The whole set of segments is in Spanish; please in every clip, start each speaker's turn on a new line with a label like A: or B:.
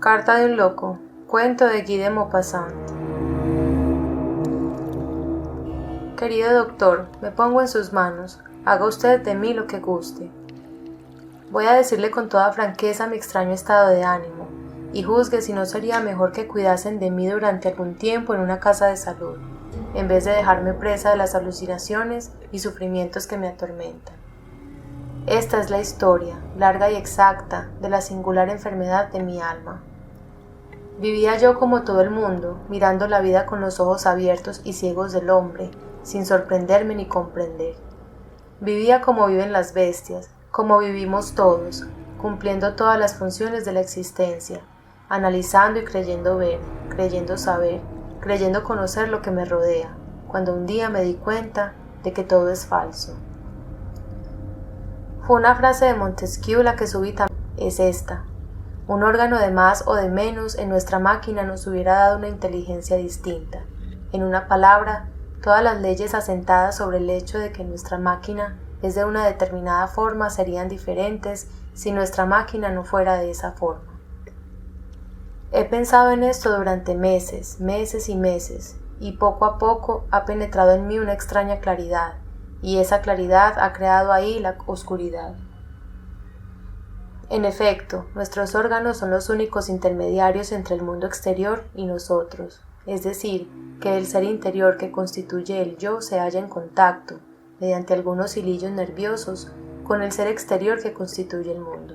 A: Carta de un loco. Cuento de Guy de Maupassant. Querido doctor, me pongo en sus manos. Haga usted de mí lo que guste. Voy a decirle con toda franqueza mi extraño estado de ánimo, y juzgue si no sería mejor que cuidasen de mí durante algún tiempo en una casa de salud, en vez de dejarme presa de las alucinaciones y sufrimientos que me atormentan. Esta es la historia, larga y exacta, de la singular enfermedad de mi alma. Vivía yo como todo el mundo, mirando la vida con los ojos abiertos y ciegos del hombre, sin sorprenderme ni comprender. Vivía como viven las bestias, como vivimos todos, cumpliendo todas las funciones de la existencia, analizando y creyendo ver, creyendo saber, creyendo conocer lo que me rodea, cuando un día me di cuenta de que todo es falso. Fue una frase de Montesquieu la que súbitamente es esta: un órgano de más o de menos en nuestra máquina nos hubiera dado una inteligencia distinta. En una palabra, todas las leyes asentadas sobre el hecho de que nuestra máquina es de una determinada forma serían diferentes si nuestra máquina no fuera de esa forma. He pensado en esto durante meses, meses y meses, y poco a poco ha penetrado en mí una extraña claridad, y esa claridad ha creado ahí la oscuridad. En efecto, nuestros órganos son los únicos intermediarios entre el mundo exterior y nosotros, es decir, que el ser interior que constituye el yo se halla en contacto, mediante algunos hilillos nerviosos, con el ser exterior que constituye el mundo.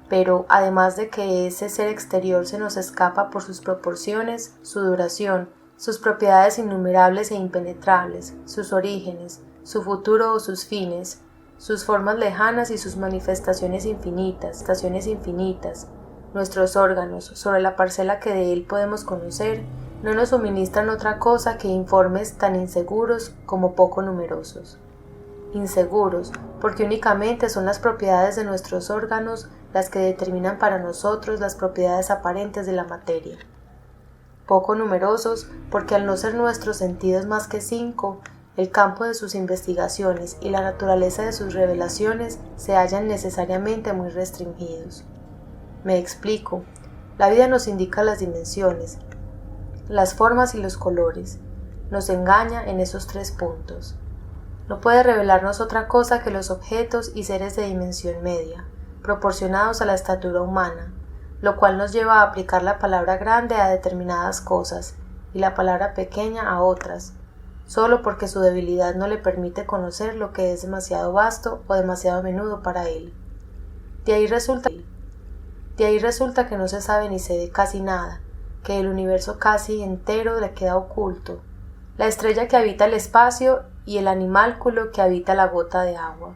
A: Pero, además de que ese ser exterior se nos escapa por sus proporciones, su duración, sus propiedades innumerables e impenetrables, sus orígenes, su futuro o sus fines, sus formas lejanas y sus manifestaciones infinitas, nuestros órganos, sobre la parcela que de él podemos conocer, no nos suministran otra cosa que informes tan inseguros como poco numerosos. Inseguros, porque únicamente son las propiedades de nuestros órganos las que determinan para nosotros las propiedades aparentes de la materia. Poco numerosos, porque al no ser nuestros sentidos más que 5, el campo de sus investigaciones y la naturaleza de sus revelaciones se hallan necesariamente muy restringidos. Me explico. La vida nos indica las dimensiones, las formas y los colores. Nos engaña en esos 3 puntos. No puede revelarnos otra cosa que los objetos y seres de dimensión media, proporcionados a la estatura humana, lo cual nos lleva a aplicar la palabra grande a determinadas cosas y la palabra pequeña a otras, solo porque su debilidad no le permite conocer lo que es demasiado vasto o demasiado menudo para él. De ahí resulta que no se sabe ni se ve casi nada, que el universo casi entero le queda oculto, la estrella que habita el espacio y el animálculo que habita la gota de agua.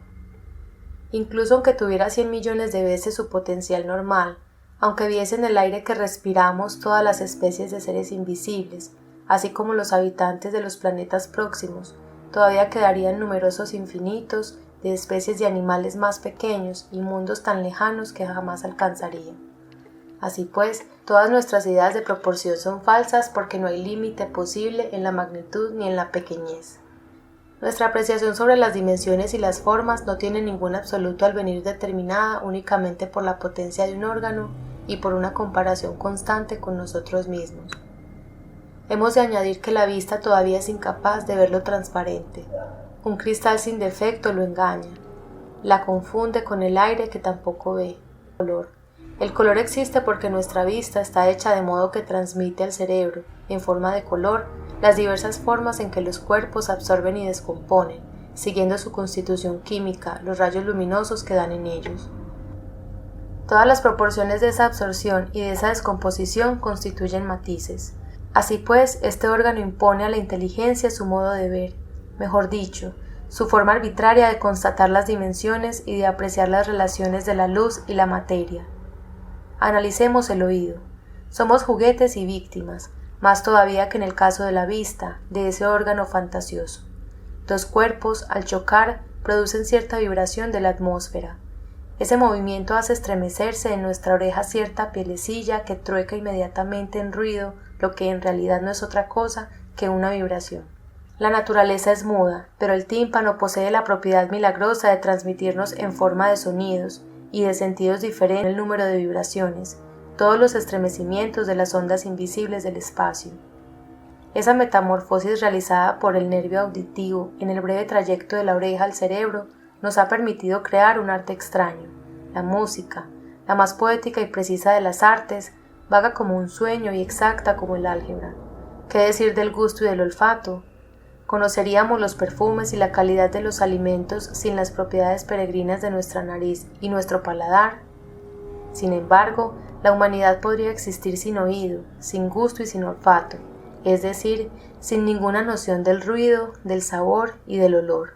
A: Incluso aunque tuviera 100 millones de veces su potencial normal, aunque viese en el aire que respiramos todas las especies de seres invisibles, así como los habitantes de los planetas próximos, todavía quedarían numerosos infinitos de especies de animales más pequeños y mundos tan lejanos que jamás alcanzarían. Así pues, todas nuestras ideas de proporción son falsas porque no hay límite posible en la magnitud ni en la pequeñez. Nuestra apreciación sobre las dimensiones y las formas no tiene ningún absoluto al venir determinada únicamente por la potencia de un órgano y por una comparación constante con nosotros mismos. Hemos de añadir que la vista todavía es incapaz de ver lo transparente. Un cristal sin defecto lo engaña. La confunde con el aire que tampoco ve. El color existe porque nuestra vista está hecha de modo que transmite al cerebro, en forma de color, las diversas formas en que los cuerpos absorben y descomponen, siguiendo su constitución química, los rayos luminosos que dan en ellos. Todas las proporciones de esa absorción y de esa descomposición constituyen matices. Así pues, este órgano impone a la inteligencia su modo de ver, mejor dicho, su forma arbitraria de constatar las dimensiones y de apreciar las relaciones de la luz y la materia. Analicemos el oído. Somos juguetes y víctimas, más todavía que en el caso de la vista, de ese órgano fantasioso. 2 cuerpos, al chocar, producen cierta vibración de la atmósfera. Ese movimiento hace estremecerse en nuestra oreja cierta pielecilla que trueca inmediatamente en ruido lo que en realidad no es otra cosa que una vibración. La naturaleza es muda, pero el tímpano posee la propiedad milagrosa de transmitirnos en forma de sonidos y de sentidos diferentes el número de vibraciones, todos los estremecimientos de las ondas invisibles del espacio. Esa metamorfosis realizada por el nervio auditivo en el breve trayecto de la oreja al cerebro nos ha permitido crear un arte extraño. La música, la más poética y precisa de las artes, vaga como un sueño y exacta como el álgebra. ¿Qué decir del gusto y del olfato? ¿Conoceríamos los perfumes y la calidad de los alimentos sin las propiedades peregrinas de nuestra nariz y nuestro paladar? Sin embargo, la humanidad podría existir sin oído, sin gusto y sin olfato, es decir, sin ninguna noción del ruido, del sabor y del olor.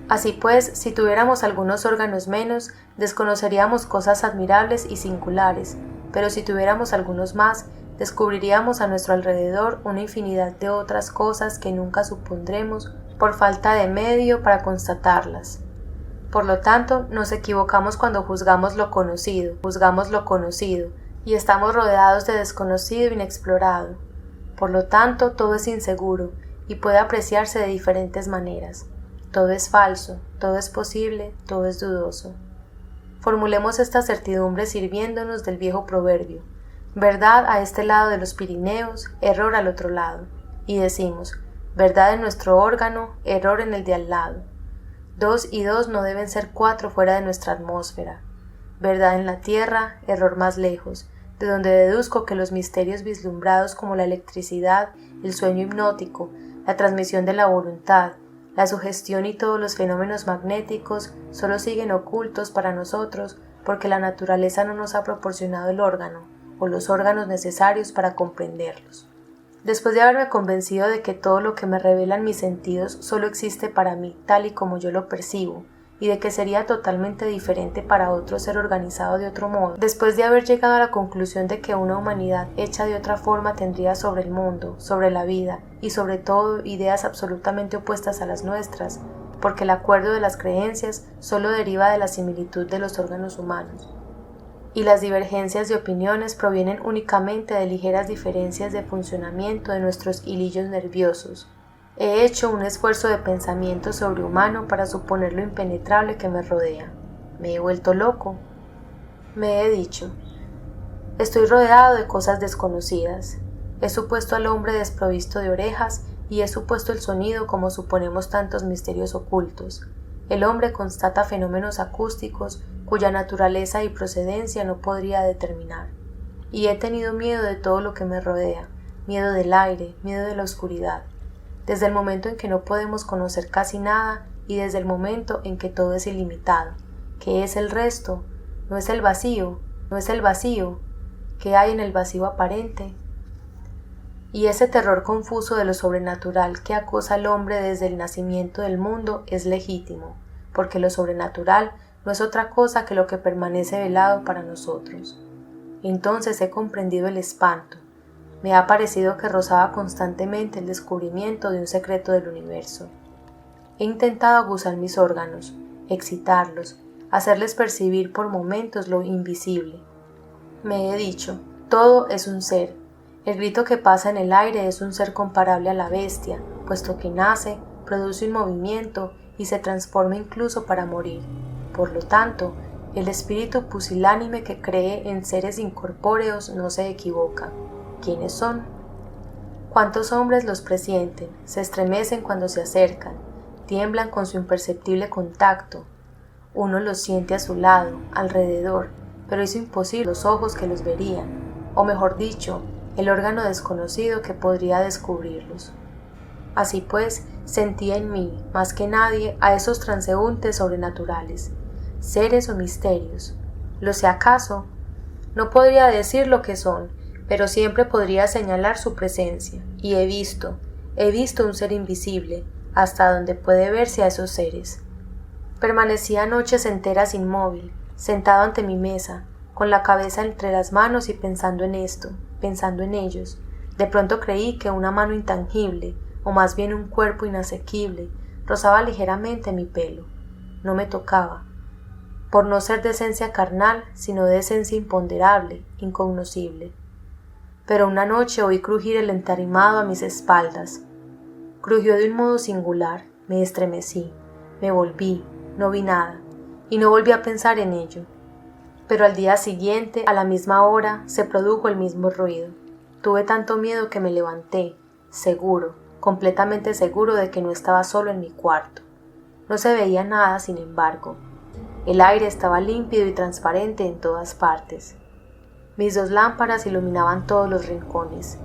A: Así pues, si tuviéramos algunos órganos menos, desconoceríamos cosas admirables y singulares, pero si tuviéramos algunos más, descubriríamos a nuestro alrededor una infinidad de otras cosas que nunca supondremos por falta de medio para constatarlas. Por lo tanto, nos equivocamos cuando juzgamos lo conocido, y estamos rodeados de desconocido inexplorado. Por lo tanto, todo es inseguro y puede apreciarse de diferentes maneras. Todo es falso, todo es posible, todo es dudoso. Formulemos esta certidumbre sirviéndonos del viejo proverbio: verdad a este lado de los Pirineos, error al otro lado. Y decimos: verdad en nuestro órgano, error en el de al lado. 2 y 2 no deben ser 4 fuera de nuestra atmósfera. Verdad en la Tierra, error más lejos, de donde deduzco que los misterios vislumbrados como la electricidad, el sueño hipnótico, la transmisión de la voluntad, la sugestión y todos los fenómenos magnéticos solo siguen ocultos para nosotros porque la naturaleza no nos ha proporcionado el órgano o los órganos necesarios para comprenderlos. Después de haberme convencido de que todo lo que me revelan mis sentidos solo existe para mí tal y como yo lo percibo, y de que sería totalmente diferente para otro ser organizado de otro modo, después de haber llegado a la conclusión de que una humanidad hecha de otra forma tendría sobre el mundo, sobre la vida y sobre todo ideas absolutamente opuestas a las nuestras, porque el acuerdo de las creencias solo deriva de la similitud de los órganos humanos, y las divergencias de opiniones provienen únicamente de ligeras diferencias de funcionamiento de nuestros hilillos nerviosos. He hecho un esfuerzo de pensamiento sobrehumano para suponer lo impenetrable que me rodea. ¿Me he vuelto loco? Me he dicho: estoy rodeado de cosas desconocidas. He supuesto al hombre desprovisto de orejas y he supuesto el sonido como suponemos tantos misterios ocultos. El hombre constata fenómenos acústicos cuya naturaleza y procedencia no podría determinar. Y he tenido miedo de todo lo que me rodea, miedo del aire, miedo de la oscuridad. Desde el momento en que no podemos conocer casi nada y desde el momento en que todo es ilimitado. ¿Qué es el resto? ¿No es el vacío? ¿No es el vacío? ¿Qué hay en el vacío aparente? Y ese terror confuso de lo sobrenatural que acosa al hombre desde el nacimiento del mundo es legítimo, porque lo sobrenatural no es otra cosa que lo que permanece velado para nosotros. Entonces he comprendido el espanto. Me ha parecido que rozaba constantemente el descubrimiento de un secreto del universo. He intentado aguzar mis órganos, excitarlos, hacerles percibir por momentos lo invisible. Me he dicho: todo es un ser. El grito que pasa en el aire es un ser comparable a la bestia, puesto que nace, produce un movimiento y se transforma incluso para morir. Por lo tanto, el espíritu pusilánime que cree en seres incorpóreos no se equivoca. ¿Quiénes son? ¿Cuántos hombres los presienten? Se estremecen cuando se acercan, tiemblan con su imperceptible contacto. Uno los siente a su lado, alrededor, pero es imposible los ojos que los verían, o mejor dicho, el órgano desconocido que podría descubrirlos. Así pues, sentía en mí, más que nadie, a esos transeúntes sobrenaturales, seres o misterios. ¿Lo sé acaso? No podría decir lo que son, pero siempre podría señalar su presencia, y he visto un ser invisible, hasta donde puede verse a esos seres. Permanecía noches enteras inmóvil, sentado ante mi mesa, con la cabeza entre las manos y pensando en esto, pensando en ellos. De pronto creí que una mano intangible, o más bien un cuerpo inasequible, rozaba ligeramente mi pelo. No me tocaba, por no ser de esencia carnal, sino de esencia imponderable, incognoscible. Pero una noche oí crujir el entarimado a mis espaldas. Crujió de un modo singular, me estremecí, me volví, no vi nada, y no volví a pensar en ello. Pero al día siguiente, a la misma hora, se produjo el mismo ruido. Tuve tanto miedo que me levanté, seguro, completamente seguro de que no estaba solo en mi cuarto. No se veía nada, sin embargo. El aire estaba límpido y transparente en todas partes. Mis 2 lámparas iluminaban todos los rincones.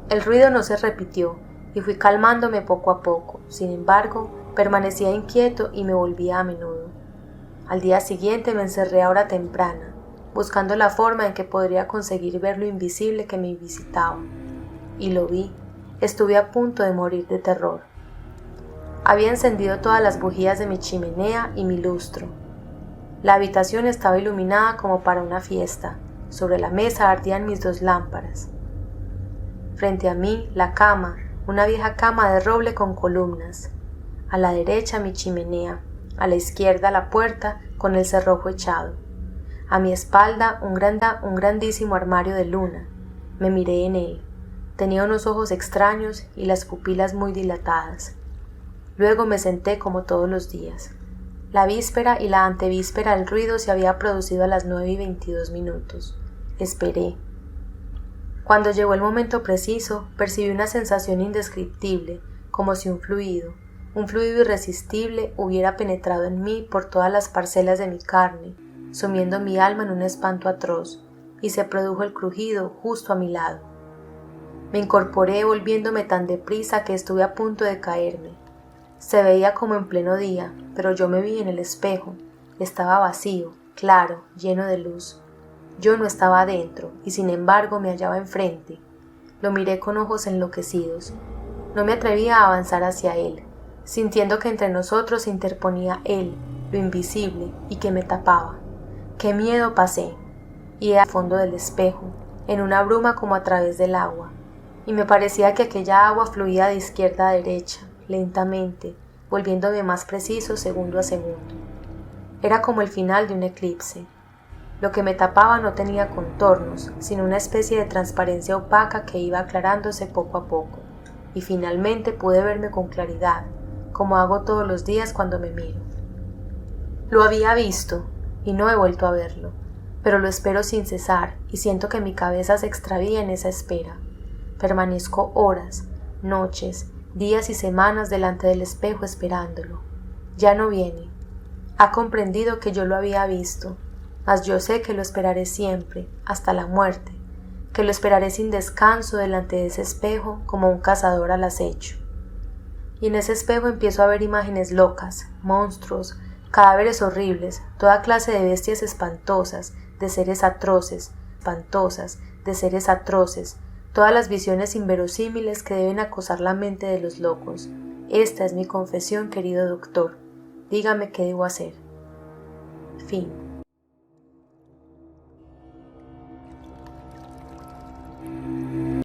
A: El ruido no se repitió y fui calmándome poco a poco. Sin embargo, permanecía inquieto y me volvía a menudo. Al día siguiente me encerré a hora temprana, buscando la forma en que podría conseguir ver lo invisible que me visitaba. Y lo vi. Estuve a punto de morir de terror. Había encendido todas las bujías de mi chimenea y mi lustro. La habitación estaba iluminada como para una fiesta. Sobre la mesa ardían mis 2 lámparas. Frente a mí, la cama, una vieja cama de roble con columnas. A la derecha mi chimenea, a la izquierda la puerta con el cerrojo echado. A mi espalda un grandísimo armario de luna. Me miré en él. Tenía unos ojos extraños y las pupilas muy dilatadas. Luego me senté como todos los días. La víspera y la antevíspera del ruido se había producido a las 9:22. Esperé. Cuando llegó el momento preciso, percibí una sensación indescriptible, como si un fluido irresistible hubiera penetrado en mí por todas las parcelas de mi carne, sumiendo mi alma en un espanto atroz, y se produjo el crujido justo a mi lado. Me incorporé volviéndome tan deprisa que estuve a punto de caerme. Se veía como en pleno día, pero yo me vi en el espejo. Estaba vacío, claro, lleno de luz. Yo no estaba adentro, y sin embargo me hallaba enfrente. Lo miré con ojos enloquecidos. No me atrevía a avanzar hacia él, sintiendo que entre nosotros se interponía él, lo invisible, y que me tapaba. ¡Qué miedo pasé! Y al fondo del espejo, en una bruma como a través del agua, y me parecía que aquella agua fluía de izquierda a derecha, lentamente, volviéndome más preciso segundo a segundo. Era como el final de un eclipse. Lo que me tapaba no tenía contornos, sino una especie de transparencia opaca que iba aclarándose poco a poco, y finalmente pude verme con claridad, como hago todos los días cuando me miro. Lo había visto, y no he vuelto a verlo, pero lo espero sin cesar, y siento que mi cabeza se extravía en esa espera. Permanezco horas, noches, días y semanas delante del espejo esperándolo. Ya no viene. Ha comprendido que yo lo había visto, mas yo sé que lo esperaré siempre, hasta la muerte, que lo esperaré sin descanso delante de ese espejo como un cazador al acecho. Y en ese espejo empiezo a ver imágenes locas, monstruos, cadáveres horribles, toda clase de bestias espantosas, de seres atroces, todas las visiones inverosímiles que deben acosar la mente de los locos. Esta es mi confesión, querido doctor. Dígame qué debo hacer. Fin.